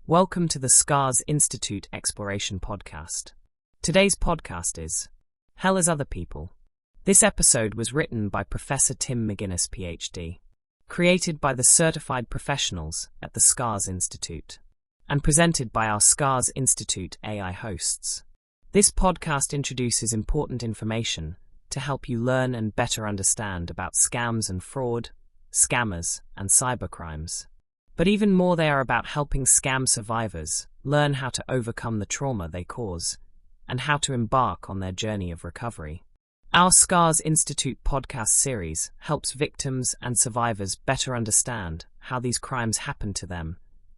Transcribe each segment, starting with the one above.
Welcome to the Scars Institute Exploration Podcast. Today's podcast is Hell as Other People. This episode was written by Professor Tim McGuinness, Ph.D., created by the certified professionals at the Scars Institute, and presented by our Scars Institute AI hosts. This podcast introduces important information to help you learn and better understand about scams and fraud, scammers, and cybercrimes. But even more, they are about helping scam survivors learn how to overcome the trauma they cause and how to embark on their journey of recovery. Our Scars Institute podcast series helps victims and survivors better understand how these crimes happen to them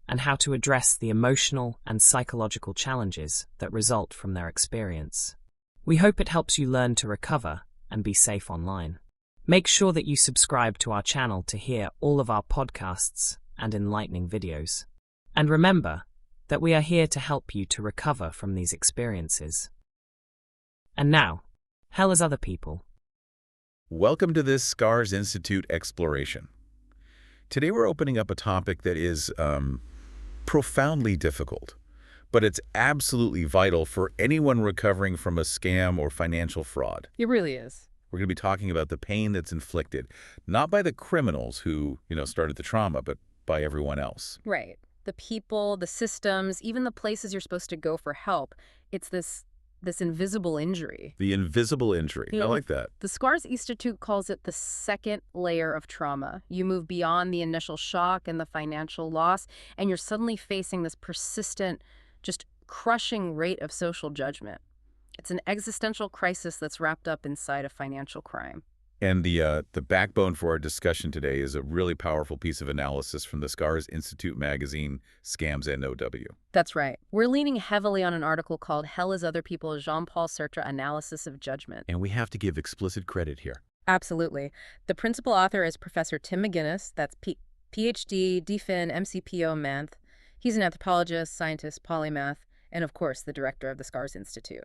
and how to address the emotional and psychological challenges that result from their experience. We hope it helps you learn to recover and be safe online. Make sure that you subscribe to our channel to hear all of our podcasts and enlightening videos. And remember that we are here to help you to recover from these experiences. And now, Hell as Other People. Welcome to this Scars Institute exploration. Today we're opening up a topic that is profoundly difficult, but it's absolutely vital for anyone recovering from a scam or financial fraud. It really is. We're going to be talking about the pain that's inflicted, not by the criminals who, started the trauma, but by everyone else. Right. The people, the systems, even the places you're supposed to go for help. It's this invisible injury. The invisible injury. I like that. The Scars Institute calls it the second layer of trauma. You move beyond the initial shock and the financial loss, and you're suddenly facing this persistent, just crushing rate of social judgment. It's an existential crisis that's wrapped up inside a financial crime. And the backbone for our discussion today is a really powerful piece of analysis from the Scars Institute magazine, Scams NOW. That's right. We're leaning heavily on an article called Hell as Other People, Jean-Paul Sartre Analysis of Judgment. And we have to give explicit credit here. Absolutely. The principal author is Professor Tim McGuinness. That's Ph.D., DPhil, MCPO, Menth. He's an anthropologist, scientist, polymath, and of course, the director of the Scars Institute.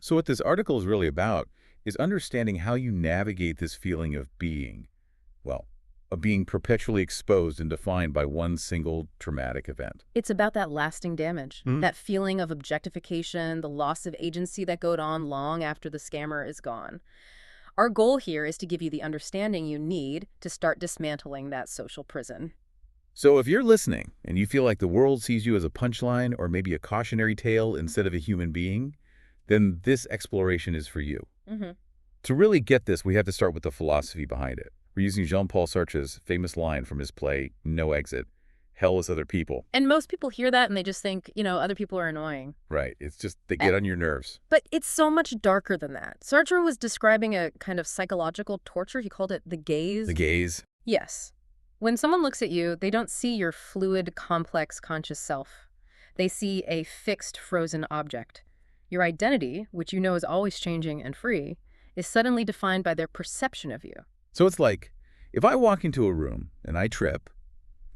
So what this article is really about is understanding how you navigate this feeling of being perpetually exposed and defined by one single traumatic event. It's about that lasting damage, that feeling of objectification, the loss of agency that goes on long after the scammer is gone. Our goal here is to give you the understanding you need to start dismantling that social prison. So if you're listening and you feel like the world sees you as a punchline or maybe a cautionary tale instead of a human being, then this exploration is for you. To really get this, we have to start with the philosophy behind it. We're using Jean-Paul Sartre's famous line from his play, No Exit, Hell as Other People. And most people hear that and they just think, other people are annoying. Right. It's just, they get on your nerves. But it's so much darker than that. Sartre was describing a kind of psychological torture. He called it the gaze. The gaze? Yes. When someone looks at you, they don't see your fluid, complex, conscious self. They see a fixed, frozen object. Your identity, which you know is always changing and free, is suddenly defined by their perception of you. So it's like, if I walk into a room and I trip,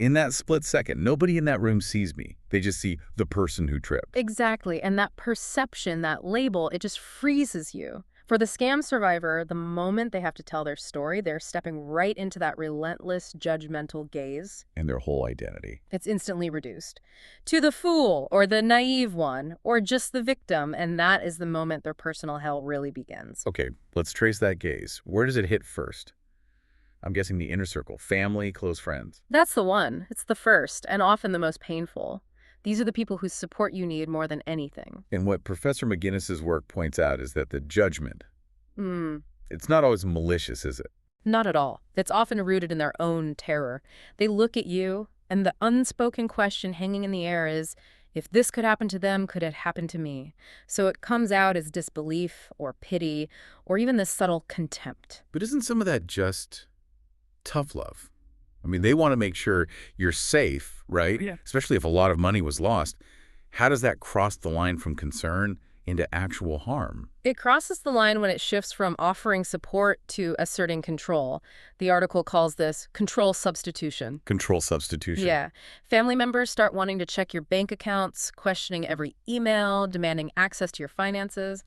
in that split second, nobody in that room sees me. They just see the person who tripped. Exactly. And that perception, that label, it just freezes you. For the scam survivor, the moment they have to tell their story, they're stepping right into that relentless, judgmental gaze. And their whole identity. It's instantly reduced to the fool or the naive one or just the victim, and that is the moment their personal hell really begins. Okay, let's trace that gaze. Where does it hit first? I'm guessing the inner circle, family, close friends. That's the one. It's the first and often the most painful. These are the people whose support you need more than anything. And what Professor McGuinness's work points out is that the judgment, it's not always malicious, is it? Not at all. It's often rooted in their own terror. They look at you, and the unspoken question hanging in the air is, if this could happen to them, could it happen to me? So it comes out as disbelief or pity or even this subtle contempt. But isn't some of that just tough love? I mean, they want to make sure you're safe, right? Yeah. Especially if a lot of money was lost. How does that cross the line from concern into actual harm. It crosses the line when it shifts from offering support to asserting control. The article calls this control substitution. Control substitution. Yeah. Family members start wanting to check your bank accounts, questioning every email, demanding access to your finances.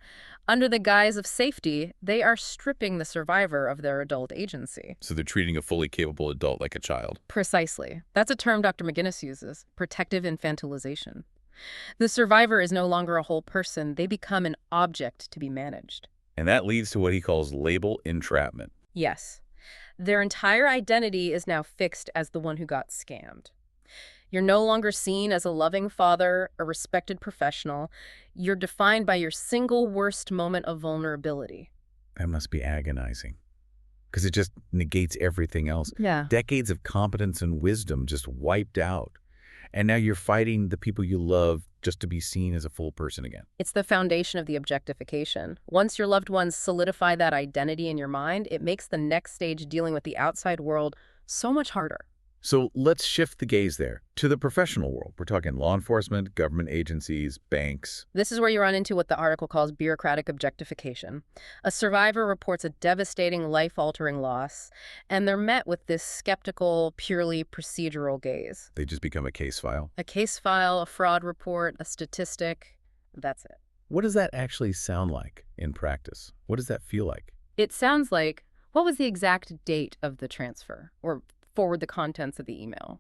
Under the guise of safety, they are stripping the survivor of their adult agency. So they're treating a fully capable adult like a child. Precisely. That's a term Dr. McGuinness uses, protective infantilization. The survivor is no longer a whole person. They become an object to be managed. And that leads to what he calls label entrapment. Yes. Their entire identity is now fixed as the one who got scammed. You're no longer seen as a loving father, a respected professional. You're defined by your single worst moment of vulnerability. That must be agonizing, because it just negates everything else. Yeah. Decades of competence and wisdom just wiped out. And now you're fighting the people you love just to be seen as a full person again. It's the foundation of the objectification. Once your loved ones solidify that identity in your mind, it makes the next stage dealing with the outside world so much harder. So let's shift the gaze there to the professional world. We're talking law enforcement, government agencies, banks. This is where you run into what the article calls bureaucratic objectification. A survivor reports a devastating, life-altering loss, and they're met with this skeptical, purely procedural gaze. They just become a case file. A case file, a fraud report, a statistic, that's it. What does that actually sound like in practice? What does that feel like? It sounds like, what was the exact date of the transfer? Or forward the contents of the email.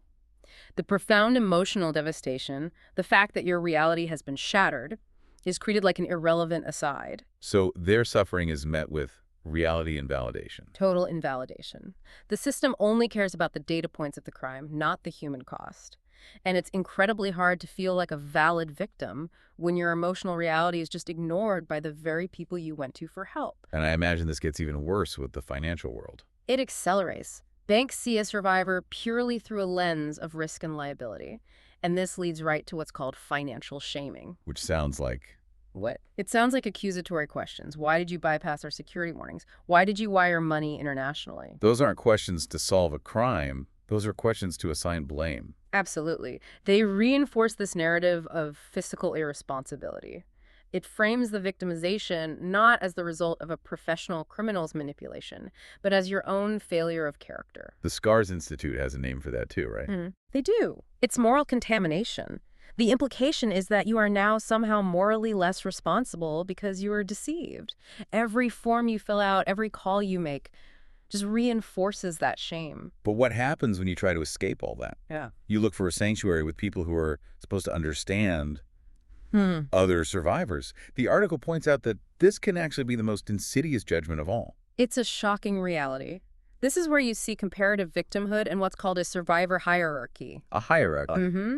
The profound emotional devastation, the fact that your reality has been shattered, is treated like an irrelevant aside. So their suffering is met with reality invalidation. Total invalidation. The system only cares about the data points of the crime, not the human cost. And it's incredibly hard to feel like a valid victim when your emotional reality is just ignored by the very people you went to for help. And I imagine this gets even worse with the financial world. It accelerates. Banks see a survivor purely through a lens of risk and liability. And this leads right to what's called financial shaming. Which sounds like... What? It sounds like accusatory questions. Why did you bypass our security warnings? Why did you wire money internationally? Those aren't questions to solve a crime. Those are questions to assign blame. Absolutely. They reinforce this narrative of fiscal irresponsibility. It frames the victimization not as the result of a professional criminal's manipulation, but as your own failure of character. The Scars Institute has a name for that too, right? They do. It's moral contamination. The implication is that you are now somehow morally less responsible because you were deceived. Every form you fill out, every call you make, just reinforces that shame. But what happens when you try to escape all that? Yeah. You look for a sanctuary with people who are supposed to understand other survivors. The article points out that this can actually be the most insidious judgment of all. It's a shocking reality. This is where you see comparative victimhood and what's called a survivor hierarchy. A hierarchy.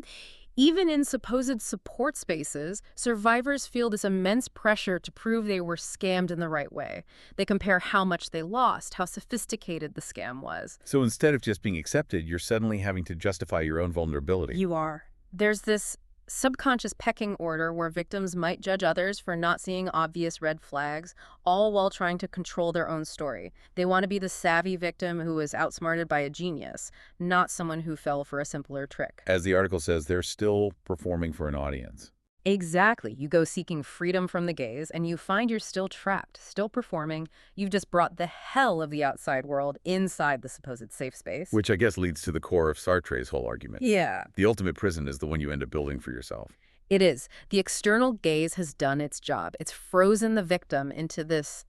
Even in supposed support spaces, survivors feel this immense pressure to prove they were scammed in the right way. They compare how much they lost, how sophisticated the scam was. So instead of just being accepted, you're suddenly having to justify your own vulnerability. You are. There's this subconscious pecking order where victims might judge others for not seeing obvious red flags, all while trying to control their own story. They want to be the savvy victim who was outsmarted by a genius, not someone who fell for a simpler trick. As the article says, they're still performing for an audience. Exactly. You go seeking freedom from the gaze, and you find you're still trapped, still performing. You've just brought the hell of the outside world inside the supposed safe space. Which I guess leads to the core of Sartre's whole argument. Yeah. The ultimate prison is the one you end up building for yourself. It is. The external gaze has done its job. It's frozen the victim into this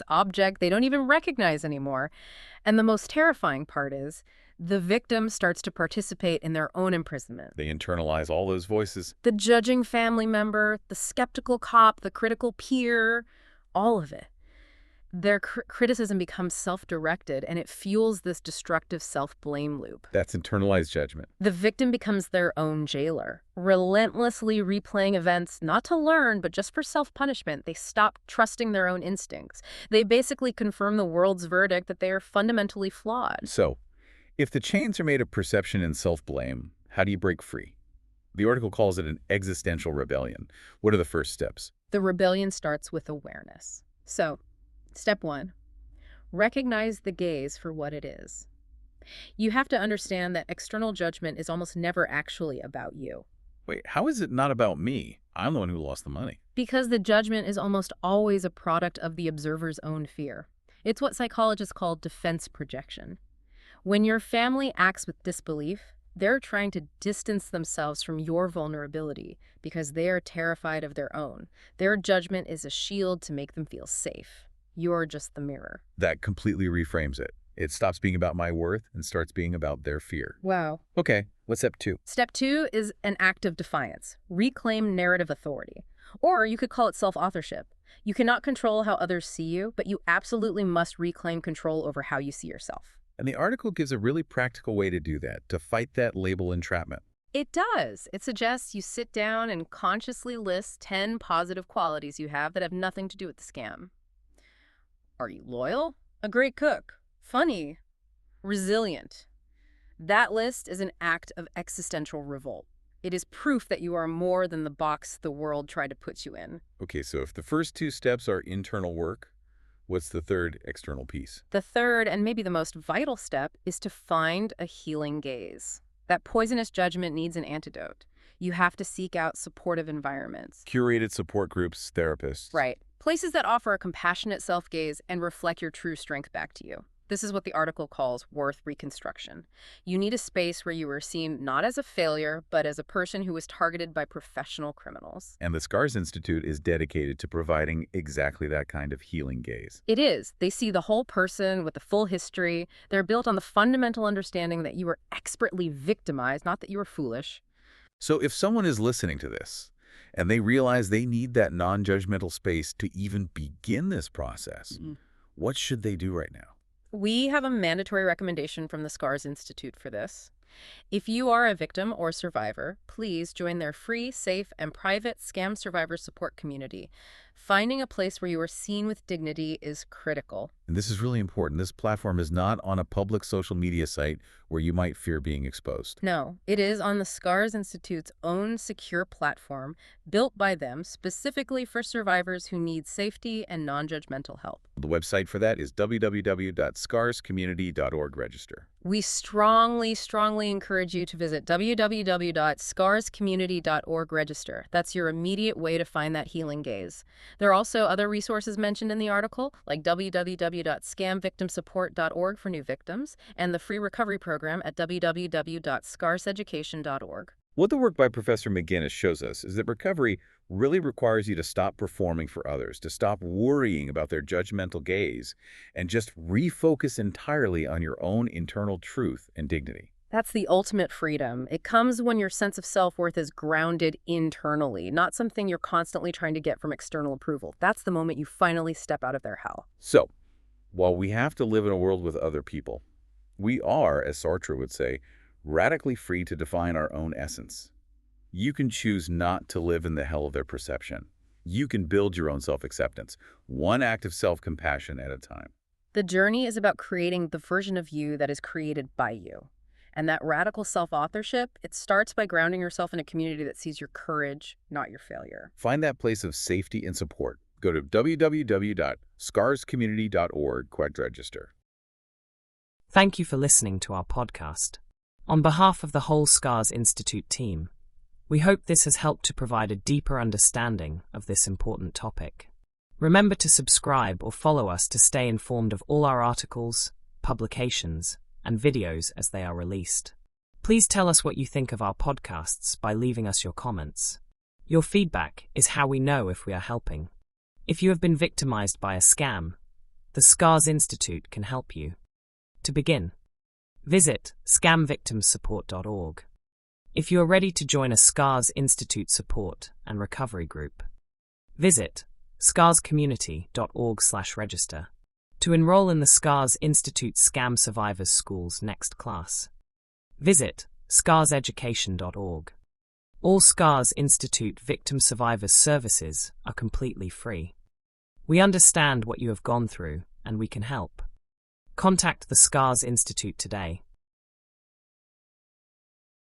object they don't even recognize anymore. And the most terrifying part is, the victim starts to participate in their own imprisonment. They internalize all those voices. The judging family member, the skeptical cop, the critical peer, all of it. Their criticism becomes self-directed, and it fuels this destructive self-blame loop. That's internalized judgment. The victim becomes their own jailer, relentlessly replaying events, not to learn, but just for self-punishment. They stop trusting their own instincts. They basically confirm the world's verdict that they are fundamentally flawed. So, if the chains are made of perception and self-blame, how do you break free? The article calls it an existential rebellion. What are the first steps? The rebellion starts with awareness. So, step 1, recognize the gaze for what it is. You have to understand that external judgment is almost never actually about you. Wait, how is it not about me? I'm the one who lost the money. Because the judgment is almost always a product of the observer's own fear. It's what psychologists call defense projection. When your family acts with disbelief, they're trying to distance themselves from your vulnerability because they are terrified of their own. Their judgment is a shield to make them feel safe. You're just the mirror. That completely reframes it. It stops being about my worth and starts being about their fear. Wow. Okay, what's step 2? Step 2 is an act of defiance. Reclaim narrative authority. Or you could call it self-authorship. You cannot control how others see you, but you absolutely must reclaim control over how you see yourself. And the article gives a really practical way to do that, to fight that label entrapment. It does. It suggests you sit down and consciously list 10 positive qualities you have that have nothing to do with the scam. Are you loyal? A great cook? Funny? Resilient? That list is an act of existential revolt. It is proof that you are more than the box the world tried to put you in. Okay, so if the first 2 steps are internal work, what's the third external piece? The third, and maybe the most vital step, is to find a healing gaze. That poisonous judgment needs an antidote. You have to seek out supportive environments. Curated support groups, therapists. Right. Places that offer a compassionate self-gaze and reflect your true strength back to you. This is what the article calls worth reconstruction. You need a space where you are seen not as a failure, but as a person who was targeted by professional criminals. And the Scars Institute is dedicated to providing exactly that kind of healing gaze. It is. They see the whole person with the full history. They're built on the fundamental understanding that you were expertly victimized, not that you were foolish. So if someone is listening to this, and they realize they need that non-judgmental space to even begin this process, what should they do right now? We have a mandatory recommendation from the Scars Institute for this. If you are a victim or survivor, please join their free, safe, and private scam survivor support community. Finding a place where you are seen with dignity is critical. And this is really important. This platform is not on a public social media site where you might fear being exposed. No, it is on the Scars Institute's own secure platform, built by them specifically for survivors who need safety and non-judgmental help. The website for that is www.scarscommunity.org. Register. We strongly encourage you to visit www.scarscommunity.org. Register. That's your immediate way to find that healing gaze. There are also other resources mentioned in the article, like www.scamvictimsupport.org for new victims, and the free recovery program at www.scarseducation.org. What the work by Professor McGuinness shows us is that recovery really requires you to stop performing for others, to stop worrying about their judgmental gaze, and just refocus entirely on your own internal truth and dignity. That's the ultimate freedom. It comes when your sense of self-worth is grounded internally, not something you're constantly trying to get from external approval. That's the moment you finally step out of their hell. So, while we have to live in a world with other people, we are, as Sartre would say, radically free to define our own essence. You can choose not to live in the hell of their perception. You can build your own self-acceptance, one act of self-compassion at a time. The journey is about creating the version of you that is created by you. And that radical self-authorship, it starts by grounding yourself in a community that sees your courage, not your failure. Find that place of safety and support. Go to www.scarscommunity.org/register. Thank you for listening to our podcast. On behalf of the whole Scars Institute team, we hope this has helped to provide a deeper understanding of this important topic. Remember to subscribe or follow us to stay informed of all our articles, publications, and videos as they are released. Please tell us what you think of our podcasts by leaving us your comments. Your feedback is how we know if we are helping. If you have been victimized by a scam, the Scars Institute can help you. To begin, visit scamvictimsupport.org. If you are ready to join a Scars Institute support and recovery group, visit scarscommunity.org/register. To enroll in the Scars Institute Scam Survivors School's next class, visit scarseducation.org. All Scars Institute Victim Survivors services are completely free. We understand what you have gone through, and we can help. Contact the Scars Institute today